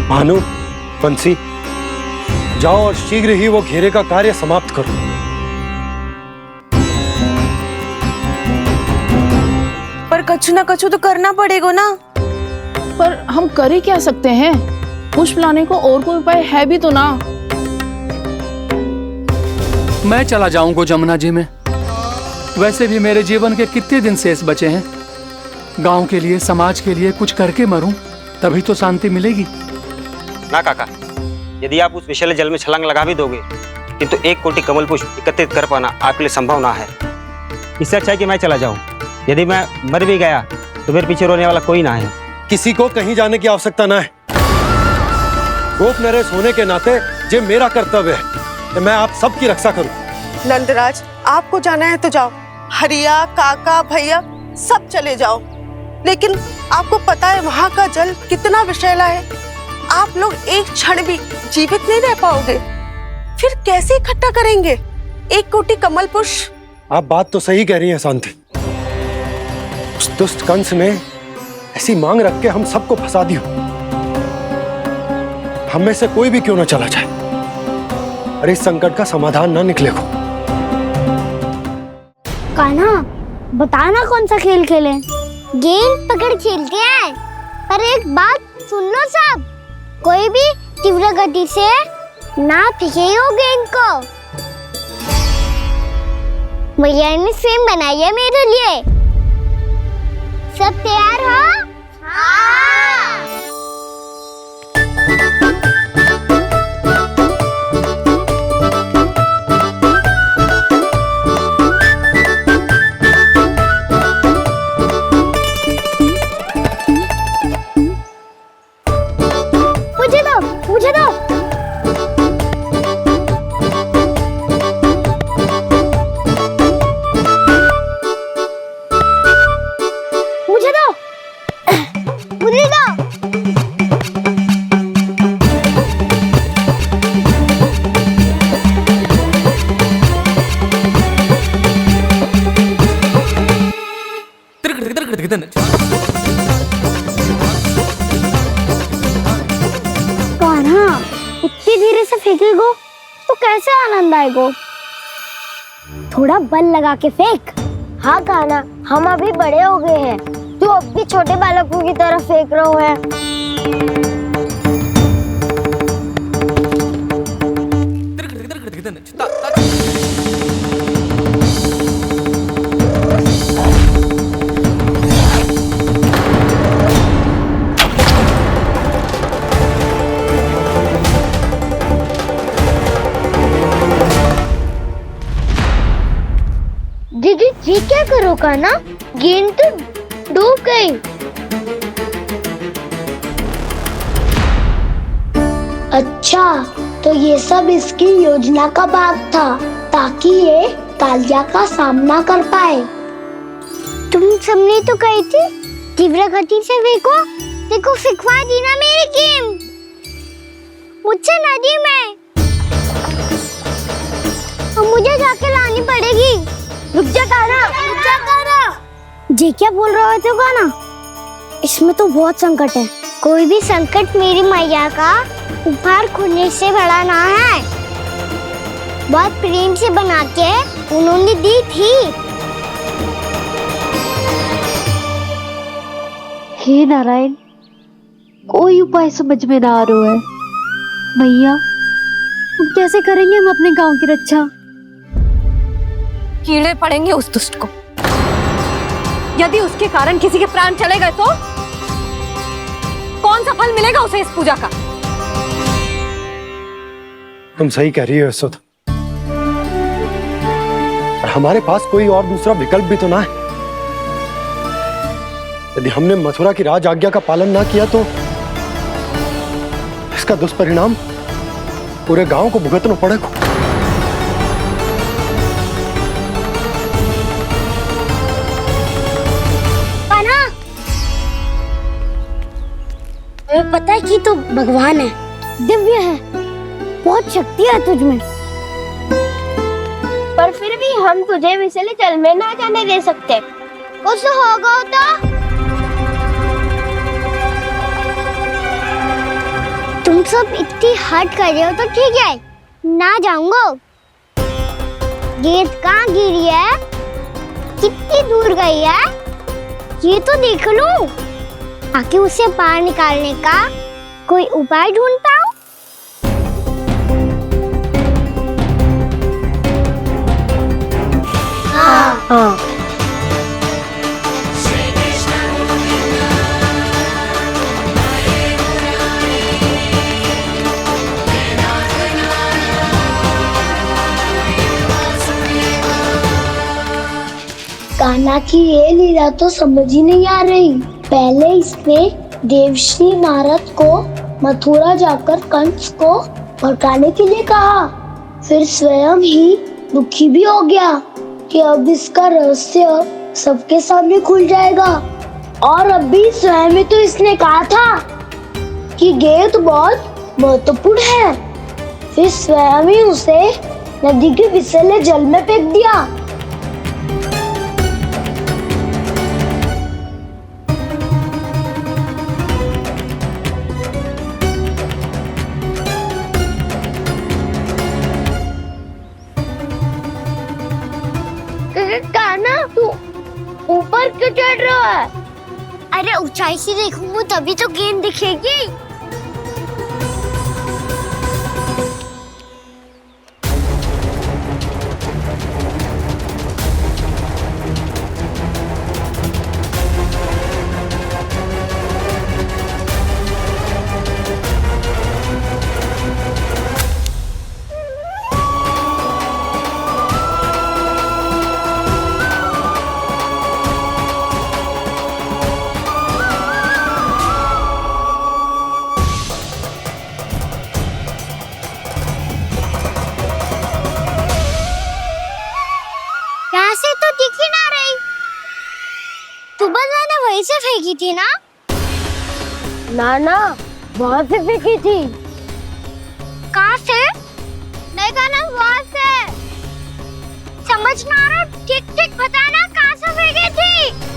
D: भानु, बंसी, जाओ और शीघ्र ही वो घेरे का कार्य समाप्त करो।
A: पर कछु ना कछु तो करना पड़ेगा ना।
O: पर हम कर ही क्या सकते हैं? पुष्प लाने को और कोई उपाय है भी तो ना।
N: मैं चला जाऊंगा जमुना जी में। वैसे भी मेरे जीवन के कितने दिन शेष बचे हैं। गांव के लिए, समाज के लिए कुछ करके मरूं, तभी तो शांति मिलेगी।
P: ना काका, यदि आप उस विषैले जल में छलांग लगा भी दोगे, किंतु 1 कोटि कमल पुष्प एकत्रित कर पाना आपके लिए संभव ना है। इससे अच्छा है कि मैं चला जाऊं। यदि मैं मर भी गया तो मेरे पीछे रोने वाला कोई ना है।
D: किसी को कहीं जाने की आवश्यकता ना है। गोप नरेश होने के नाते ये मेरा कर्तव्य है कि मैं आप सबकी रक्षा करूं।
A: नंदराज, आपको जाना है तो जाओ। हरिया, काका, भैया सब चले जाओ। लेकिन आपको पता है वहाँ का जल कितना विषैला है। आप लोग एक क्षण भी जीवित नहीं रह पाओगे। फिर कैसे इकट्ठा करेंगे 1 कोटि कमल पुष्प?
D: आप बात तो सही कह रही हैं शांति। उस दुष्ट कंस ने ऐसी मांग रख के हम सबको फंसा दिया। हम में से कोई भी क्यों ना चला जाए और इस संकट का समाधान ना निकले को।
C: कान्हा, बताना कौन सा खेल खेलें? गेंद पकड़ खेलते हैं। पर एक बात सुन लो सब, कोई भी तीव्र गति से ना फेंकेगा गेंद को। भैया ने फ्रेम बनाई है मेरे लिए। सब तैयार हो? हाँ। मुझे दो। मुझे दो। मुझे दो। कान्हा, इतनी धीरे से फेंकेगो तो कैसे आनंद आएगो? थोड़ा बल लगा के फेंक। हाँ कान्हा, हम अभी बड़े हो गए हैं, तू अब भी छोटे बालकों की तरह फेंक रहा है। दीदी, ये क्या करो कान्हा? गेंद तो डूब गई। अच्छा, तो ये सब इसकी योजना का भाग था, ताकि ये कालिया का सामना कर पाए। तुम सबने तो कही थी तीव्र गति से फेंको। देखो, फिकवा दी ना मेरी गेंद मुझसे नदी में। अब मुझे जाके लानी पड़ेगी। रुक जा कान्हा, रुक जा कान्हा। जी क्या बोल रहे थे कान्हा? इसमें तो बहुत संकट है। कोई भी संकट मेरी मैया का उपहार खोने से बड़ा ना है। बहुत प्रेम से बना के उन्होंने दी थी।
B: हे नारायण, कोई उपाय समझ में ना आ रहा है। भैया, अब कैसे करेंगे हम अपने गांव की रक्षा?
A: कीड़े पड़ेंगे उस दुष्ट को। यदि उसके कारण किसी के प्राण चले गए तो कौन सा फल मिलेगा उसे इस पूजा का?
D: तुम सही कह रही हो यशोदा। और हमारे पास कोई और दूसरा विकल्प भी तो ना है। यदि हमने मथुरा की राज आज्ञा का पालन ना किया तो इसका दुष्परिणाम पूरे गांव को भुगतना पड़ेगा।
C: पता है कि तो भगवान है, दिव्य है, बहुत शक्ति है तुझ में। पर फिर भी हम तुझे विषैले जल में ना जाने दे सकते। कुछ होगा तो तुम सब इतनी हट कर रहे हो तो ठीक है, ना जाऊंगा। गेंद कहाँ गिरी है, कितनी दूर गई है, ये तो देख लो। ताकि उसे बाहर निकालने का कोई उपाय ढूंढ पाओ। हाँ। कान्हा की ये लीला तो समझ ही नहीं आ रही। पहले इसने देवश्री नारद को मथुरा जाकर कंस को भगाने के लिए कहा, फिर स्वयं ही दुखी भी हो गया कि अब इसका रहस्य सबके सामने खुल जाएगा। और अभी स्वयं ही तो इसने कहा था कि गेंद बहुत महत्वपूर्ण है, फिर स्वयं ही उसे नदी के विषैले जल में फेंक दिया। कान्हा, तू ऊपर क्यों चढ़ रहा है? अरे ऊंचाई से देखूंगा तभी तो गेंद दिखेगी। वहीं से फेंकी थी ना? ना, वहाँ से फेंकी थी। कहाँ से? नहीं कहना वहाँ से। समझ ना आ रहा, ठीक बताना कहाँ से फेंकी थी?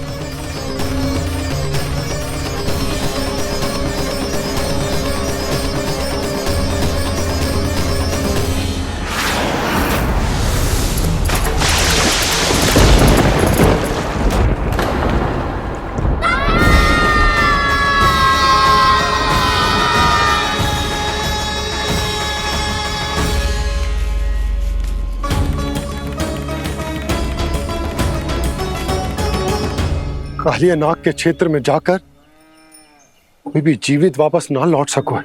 D: कालिया नाग के क्षेत्र में जाकर कोई भी जीवित वापस ना लौट सको।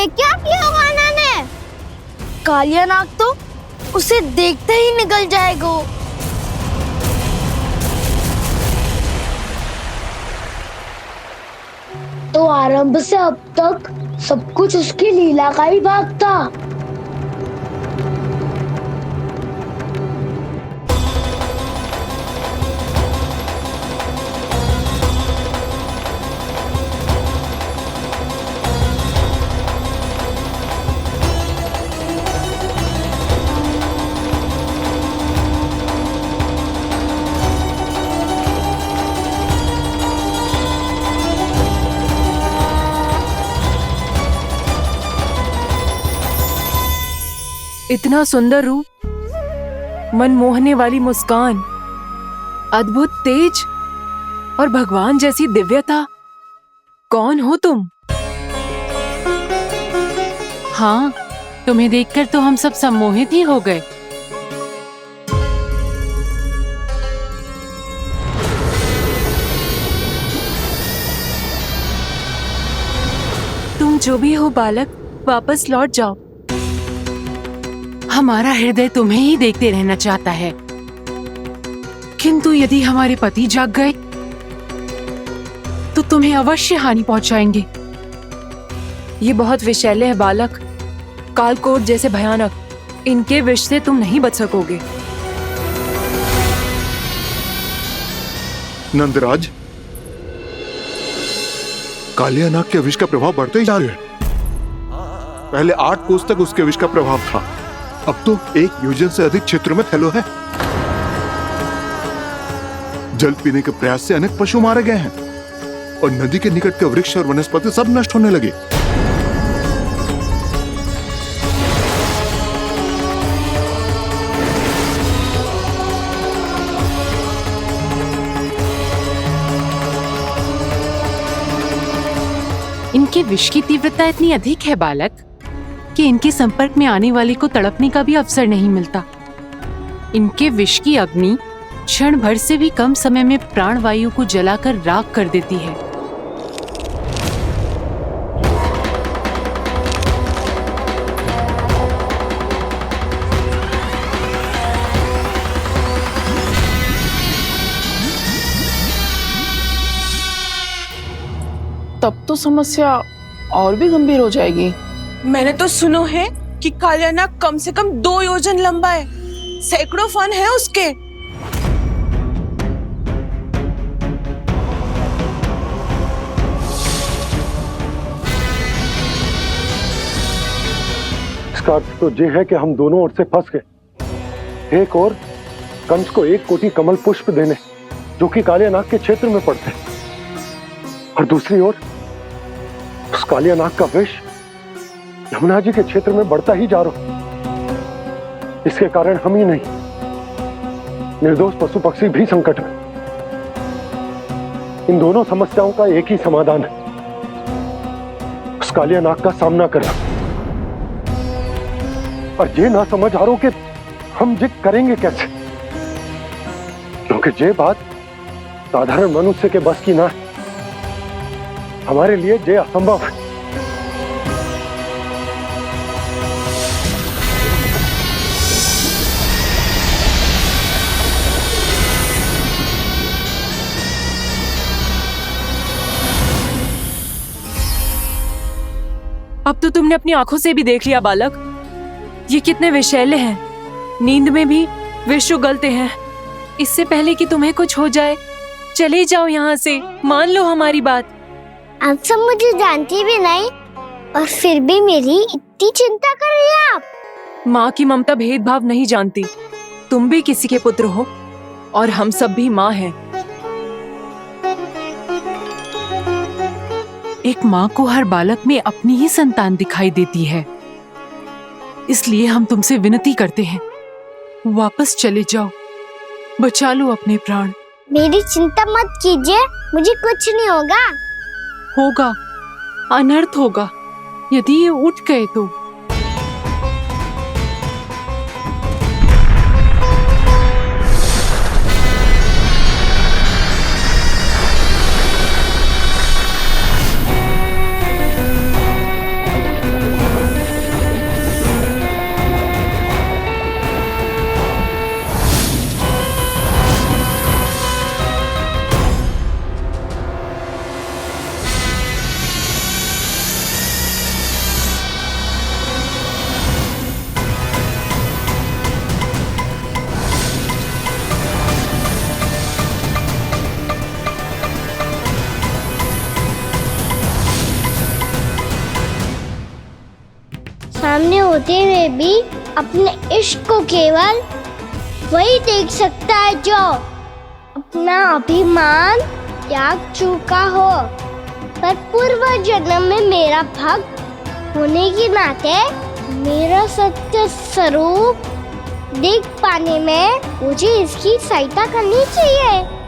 D: क्या किया कान्हा ने? कालिया नाग तो उसे देखते ही निकल जाएगा। तो आरंभ से अब तक सब कुछ उसकी लीला का ही भाग था।
A: इतना सुंदर रूप, मन मोहने वाली मुस्कान, अद्भुत तेज और भगवान जैसी दिव्यता। कौन हो तुम?
Q: हाँ, तुम्हें देखकर तो हम सब सम्मोहित ही हो गए।
A: तुम जो भी हो बालक, वापस लौट जाओ।
Q: हमारा हृदय तुम्हें ही देखते रहना चाहता है, किंतु यदि हमारे पति जाग गए तो तुम्हें अवश्य हानि पहुंचाएंगे।
A: ये बहुत विषैले है बालक, कालकोट जैसे भयानक। इनके विष से तुम नहीं बच सकोगे।
G: नंदराज, कालिया नाग के विष का प्रभाव बढ़ते ही जा रहा है। पहले 8 कोस तक उसके विष का प्रभाव था, अब तो 1 योजन से अधिक क्षेत्र में फैलो है। जल पीने के प्रयास से अनेक पशु मारे गए हैं और नदी के निकट के वृक्ष और वनस्पति सब नष्ट होने लगे।
Q: इनके विष की तीव्रता इतनी अधिक है बालक कि इनके संपर्क में आने वाले को तड़पने का भी अवसर नहीं मिलता। इनके विष की अग्नि क्षण भर से भी कम समय में प्राणवायु को जलाकर राख कर देती है।
O: तब तो समस्या और भी गंभीर हो जाएगी।
A: मैंने तो सुनो है कि कालिया नाग कम से कम 2 योजन लंबा है, सैकड़ों फन है उसके।
D: इसका अर्थ तो ये है कि हम दोनों ओर से फंस गए। एक और कंस को 1 कोटि कमल पुष्प देने जो कि कालिया नाग के क्षेत्र में पड़ते हैं, और दूसरी ओर उस कालिया नाग का विष यमुना जी के क्षेत्र में बढ़ता ही जा रहा। इसके कारण हम ही नहीं, निर्दोष पशु पक्षी भी संकट में। इन दोनों समस्याओं का एक ही समाधान है, उस कालिया नाग का सामना करना। और ये ना समझ आ रहा कि हम ये करेंगे कैसे, क्योंकि ये बात साधारण मनुष्य के बस की ना है। हमारे लिए ये असंभव है।
A: अब तो तुमने अपनी आंखों से भी देख लिया बालक, ये कितने विषैले हैं। नींद में भी विष उगलते हैं। इससे पहले कि तुम्हें कुछ हो जाए, चले जाओ यहाँ से, मान लो हमारी बात।
C: आप सब मुझे जानती भी नहीं और फिर भी मेरी इतनी चिंता कर रही हैं आप।
A: माँ की ममता भेदभाव नहीं जानती। तुम भी किसी के पुत्र हो और हम सब भी माँ हैं।
Q: एक माँ को हर बालक में अपनी ही संतान दिखाई देती है, इसलिए हम तुमसे विनती करते हैं, वापस चले जाओ, बचा लो अपने प्राण।
C: मेरी चिंता मत कीजिए, मुझे कुछ नहीं होगा।
Q: होगा, अनर्थ होगा यदि ये उठ गए तो।
C: सामने होते हुए भी अपने इश्क को केवल वही देख सकता है जो अपना अभिमान त्याग चुका हो, पर पूर्व जन्म में मेरा भक्त होने के नाते मेरा सत्य स्वरूप देख पाने में मुझे इसकी सहायता करनी चाहिए।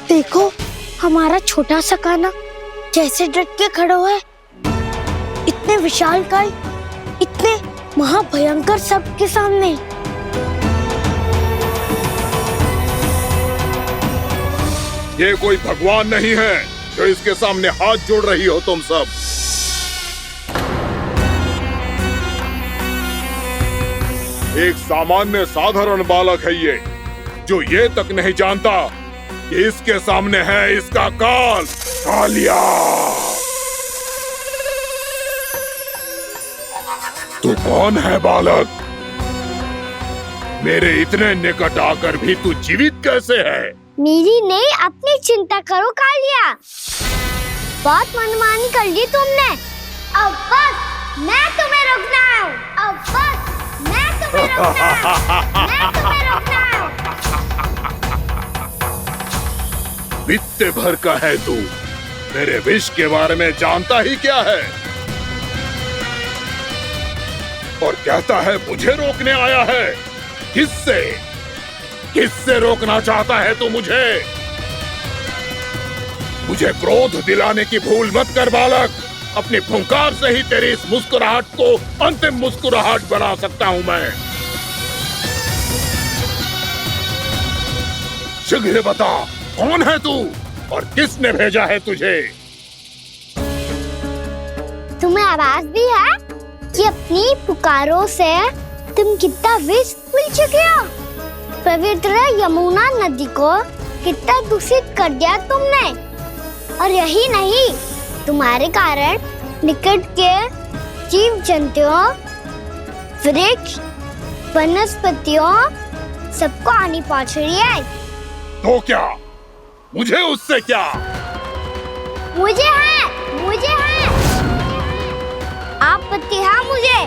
C: देखो हमारा छोटा सा कान्हा कैसे डट के खड़ा हुआ है। इतने विशालकाय, इतने महाभयंकर सबके सामने।
R: ये कोई भगवान नहीं है जो इसके सामने हाथ जोड़ रही हो तुम सब। एक सामान्य साधारण बालक है ये, जो ये तक नहीं जानता कि इसके सामने है इसका काल, कालिया। तू कौन है बालक? मेरे इतने निकट आकर भी तू जीवित कैसे है?
C: मेरी नहीं, अपनी चिंता करो कालिया। बहुत मनमानी कर ली तुमने। अब बस मैं तुम्हें रोकना हूँ। अब बस मैं तुम्हें रोकना हूँ। मैं तुम्हें रोकना हूँ।
R: बित्ते भर का है तू, मेरे विष के बारे में जानता ही क्या है? और कहता है मुझे रोकने आया है। किससे? किससे रोकना चाहता है तू मुझे? मुझे क्रोध दिलाने की भूल मत कर बालक। अपनी फुंकार से ही तेरी इस मुस्कुराहट को अंतिम मुस्कुराहट बना सकता हूं मैं। शीघ्र बता, कौन है तू और किसने भेजा है तुझे?
C: तुम्हें आवाज भी है कि अपनी पुकारों से तुम कितना विष भूल चुके हो। पवित्र यमुना नदी को कितना दूषित कर दिया तुमने। और यही नहीं, तुम्हारे कारण निकट के जीव जंतुओं, वृक्ष, वनस्पतियों सबको हानि पहुंच रही है।
R: तो क्या? मुझे उससे क्या?
C: मुझे है आपत्ति है मुझे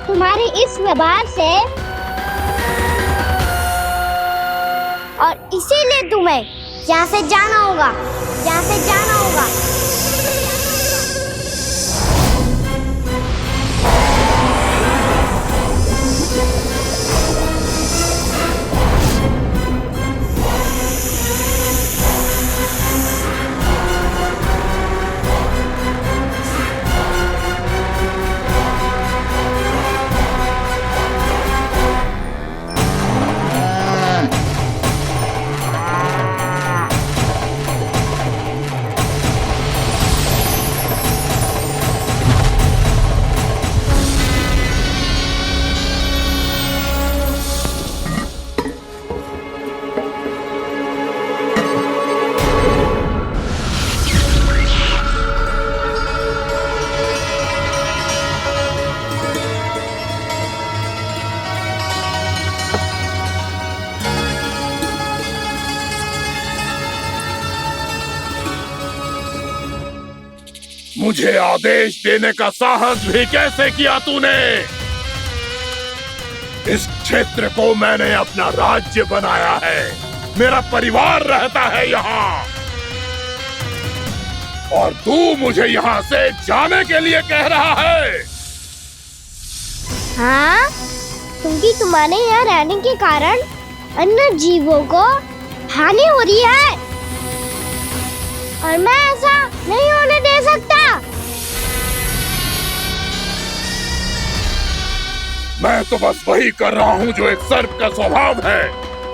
C: तुम्हारे इस व्यवहार से, और इसीलिए तुम्हें यहाँ से जाना होगा। यहाँ से जाना होगा।
R: मुझे आदेश देने का साहस भी कैसे किया तूने? इस क्षेत्र को मैंने अपना राज्य बनाया है। मेरा परिवार रहता है यहाँ, और तू मुझे यहाँ से जाने के लिए कह रहा है?
C: हाँ, क्योंकि तुम्हारे यहाँ रहने के कारण अन्य जीवों को हानि हो रही है, और मैं ऐसा नहीं होने दे सकता।
R: मैं तो बस वही कर रहा हूँ जो एक सर्प का स्वभाव है।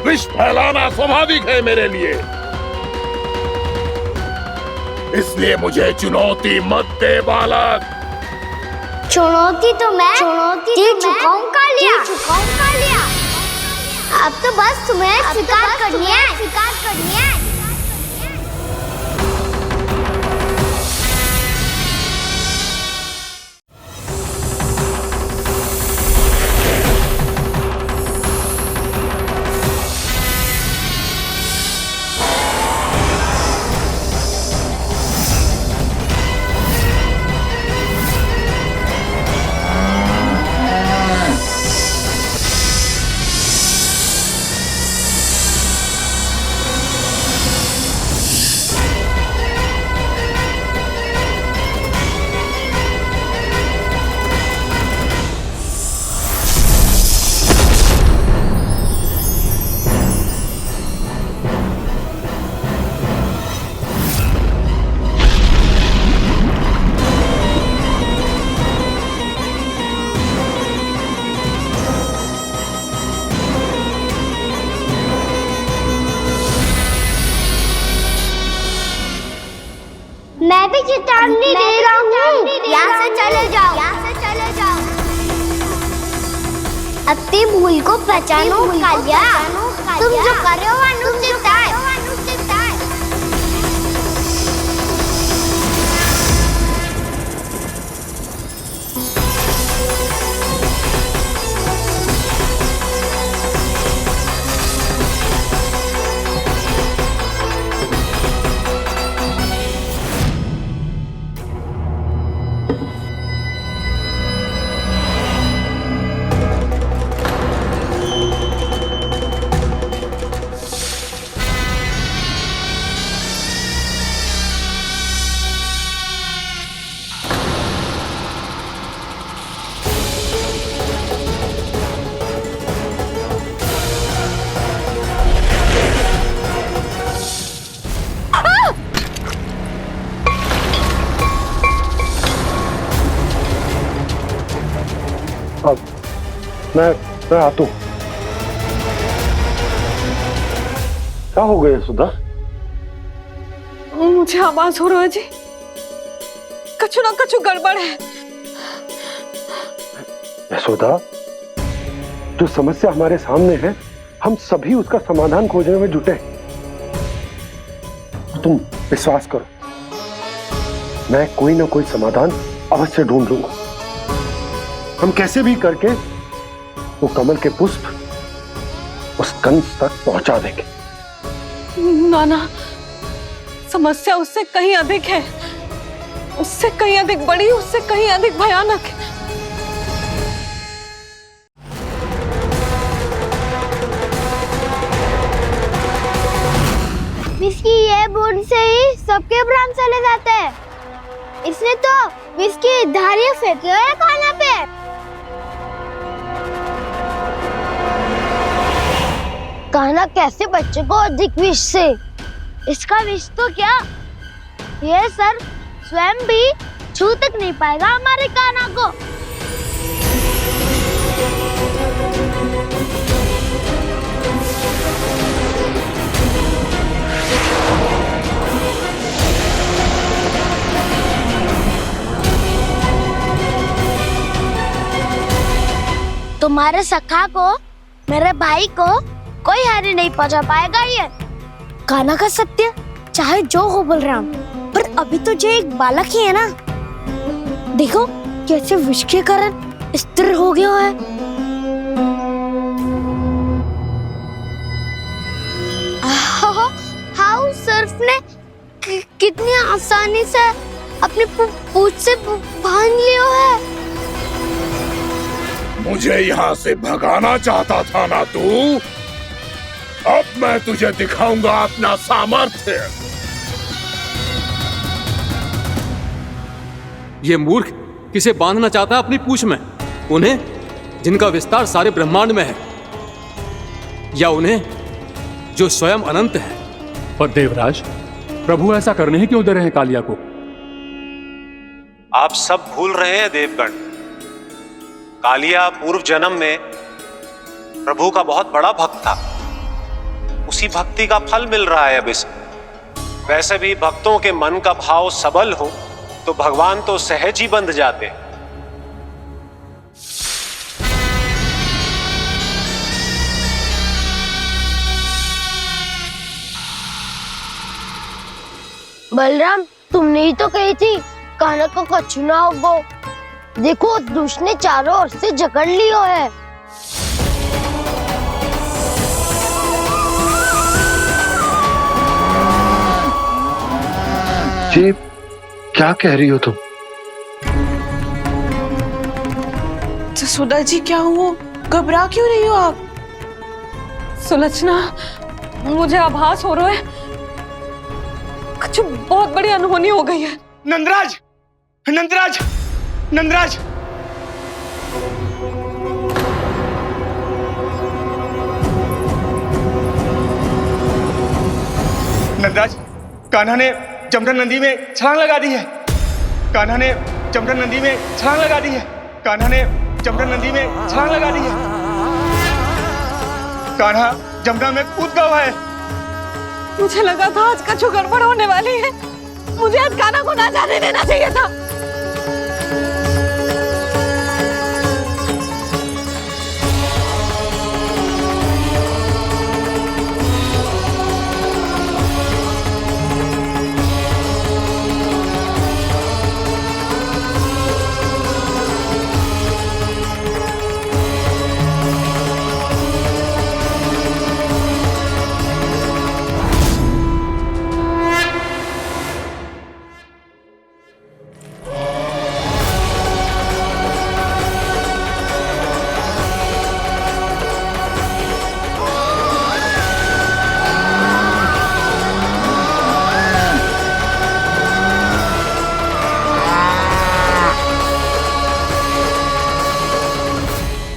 R: विष फैलाना स्वाभाविक है मेरे लिए। इसलिए मुझे चुनौती मत दे बालक।
C: चुनौती तो मैं दे चुका हूँ कालिया। अब तो बस तुम्हें स्वीकार करनी है। चांदनी दे रहा हूँ, यहाँ से चले जाओ, अपनी भूल को पहचानो कालिया, तुम जो कर रहे हो अनुचित है।
K: मैं आता हूं। क्या हो गया सुधा?
A: मुझे आवाज हो रहा है जी, कछु ना कछु गड़बड़ है।
K: यशोदा, जो समस्या हमारे सामने है, हम सभी उसका समाधान खोजने में जुटे हैं। तुम विश्वास करो, मैं कोई ना कोई समाधान अवश्य ढूंढ लूंगा। हम कैसे भी करके वो कमल के पुष्प उस कंस तक पहुंचा देंगे।
A: नाना, समस्या उससे कहीं अधिक है, उससे कहीं अधिक बड़ी, उससे कहीं अधिक भयानक है।
C: विस्की ये बूंद से ही सबके प्राण चले जाते हैं। इसने तो विस्की धारियां फेंकी है खाना पे। कान्हा कैसे बच्चे को अधिक विष से? इसका विष तो क्या, ये सर स्वयं भी छू तक नहीं पाएगा हमारे कान्हा को। तुम्हारे सखा को, मेरे भाई को कोई हानि नहीं पहुंचा पाएगा। ये कान्हा का सत्य चाहे जो हो बलराम, पर अभी तो जो एक बालक ही है ना। देखो कैसे विष के कारण स्थिर हो गया है। हाउ सर्फ ने कितनी आसानी से अपनी पूंछ से बांध लिया है।
R: मुझे यहाँ से भगाना चाहता था ना तू? अब मैं तुझे दिखाऊंगा अपना सामर्थ्य।
F: ये मूर्ख किसे बांधना चाहता है अपनी पूंछ में? उन्हें जिनका विस्तार सारे ब्रह्मांड में है, या उन्हें जो स्वयं अनंत है?
N: पर देवराज, प्रभु ऐसा करने ही क्यों दे रहे हैं कालिया को?
H: आप सब भूल रहे हैं देवगण, कालिया पूर्व जन्म में प्रभु का बहुत बड़ा भक्त था। उसी भक्ति का फल मिल रहा है अब इसे। वैसे भी भक्तों के मन का भाव सबल हो तो भगवान तो सहज ही बंध जाते।
C: बलराम, तुमने ही तो कही थी कान्हा को कछु ना होगो। देखो उस दुष्ट ने चारों ओर से जकड़ लियो है।
K: जी, क्या कह रही हो तुम?
A: जसोदा जी, क्या हुआ? घबरा क्यों रही हो आप? सुलक्षणा, मुझे आभास हो रहा है कुछ बहुत बड़ी अनहोनी हो गई है।
S: नंदराज, नंदराज, नंदराज, नंदराज, कान्हा ने जमदग्नि नदी में छलांग लगा दी है। कान्हा ने जमदग्नि नदी में छलांग लगा दी है। कान्हा ने जमदग्नि नदी में छलांग लगा दी है। कान्हा जमुना में कूद गया है।
A: मुझे लगा था आज कछु गड़बड़ होने वाली है। मुझे आज कान्हा को ना जाने देना चाहिए था।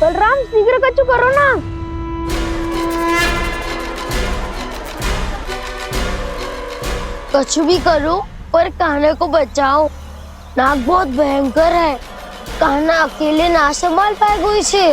C: बलराम शीघ्र कछु करो ना। कछु भी करो पर कान्हा को बचाओ। नाग बहुत भयंकर है, कान्हा अकेले ना संभाल पाएगा इसे।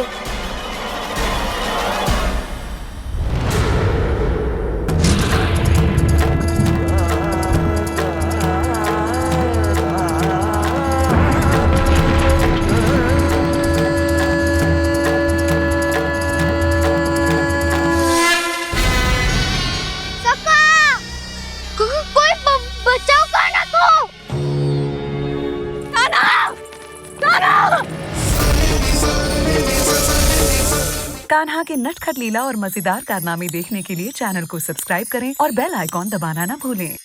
T: कान्हा के नटखट लीला और मजेदार कारनामे देखने के लिए चैनल को सब्सक्राइब करें और बेल आइकॉन दबाना ना भूलें।